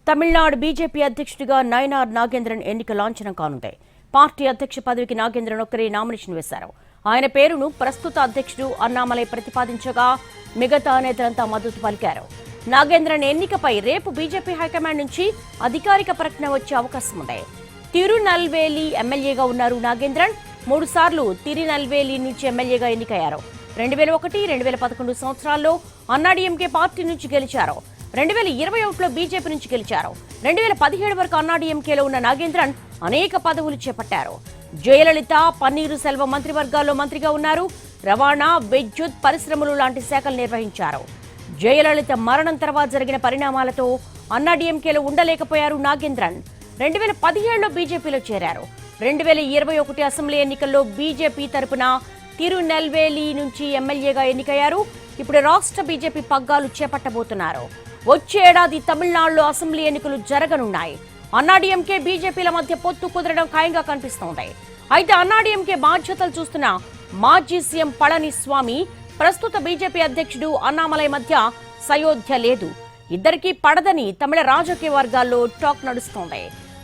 Tamil Nadu BJP అధ్యక్షుడిగా నయనార్ నాగేంద్రన్ ఎన్నిక లాంఛనం కానుంది. పార్టీ అధ్యక్ష పదవికి నాగేంద్రన్ ఒక్కరే నామినేషన్ వేశారు. ఆయన పేరును ప్రస్తుత అధ్యక్షుడు అన్నామలై ప్రతిపాదించగా మిగతా నేతలంతా మద్దతు పలికారు. నాగేంద్రన్ ఎన్నికపై రేపు బీజేపీ హైకమాండ్ నుంచి అధికారిక ప్రకటన వచ్చే అవకాశం ఉంది. తిరునల్వేలి ఎమ్మెల్యేగా ఉన్నారు నాగేంద్రన్. 3 సార్లు తిరునల్వేలి నుంచి ఎమ్మెల్యేగా ఎన్నికయ్యారు. 2001, 2011 సంవత్సరాల్లో అన్నాడీఎంకే పార్టీ నుంచి గెలిచారు. 2021లో బీజేపీ నుంచి గెలిచారు. 2017 వరకు అన్నాడీఎంకేలో ఉన్న నాగేంద్రన్ అనేక పదవులు చేపట్టారు. జయలలిత, పన్నీరు సెల్వం మంత్రివర్గాల్లో మంత్రిగా ఉన్నారు. రవాణా, విద్యుత్, పరిశ్రమలు లాంటి శాఖలు నిర్వహించారు. జయలలిత మరణం తర్వాత జరిగిన పరిణామాలతో అన్నాడీఎంకేలో ఉండలేకపోయారు నాగేంద్రన్. 2017లో బీజేపీలో చేరారు. 2021 అసెంబ్లీ ఎన్నికల్లో బీజేపీ తరపున తిరునెల్వేలి నుంచి ఎమ్మెల్యేగా ఎన్నికయ్యారు. ఇప్పుడు రాష్ట్ర బీజేపీ పగ్గాలు చేపట్టబోతున్నారు. వచ్చే ఏడాది తమిళనాడులో అసెంబ్లీ ఎన్నికలు జరగనున్నాయి. అన్నాడీఎంకే బీజేపీల మధ్య పొత్తు కుదరడం ఖాయంగా కనిపిస్తోంది. అయితే అన్నాడీఎంకే బాధ్యతలు చూస్తున్న మాజీ సీఎం పళనిస్వామి, ప్రస్తుత బీజేపీ అధ్యక్షుడు అన్నామలై మధ్య సయోధ్య లేదు. ఇద్దరికీ పడదని తమిళ రాజకీయ వర్గాల్లో టాక్ నడుస్తోంది.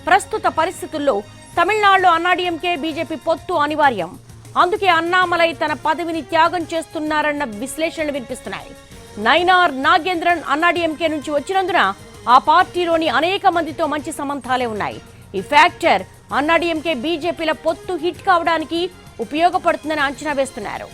ప్రస్తుత పరిస్థితుల్లో తమిళనాడులో అన్నాడీఎంకే బీజేపీ పొత్తు అనివార్యం. అందుకే అన్నామలై తన పదవిని త్యాగం చేస్తున్నారన్న విశ్లేషణలు వినిపిస్తున్నాయి. నయనార్ నాగేంద్రన్ అన్నాడీఎంకే నుంచి వచ్చినందున ఆ పార్టీలోని అనేక మందితో మంచి సంబంధాలే ఉన్నాయి. ఈ ఫ్యాక్టర్ అన్నాడీఎంకే బీజేపీల పొత్తు హిట్ కావడానికి ఉపయోగపడుతుందని అంచనా వేస్తున్నారు.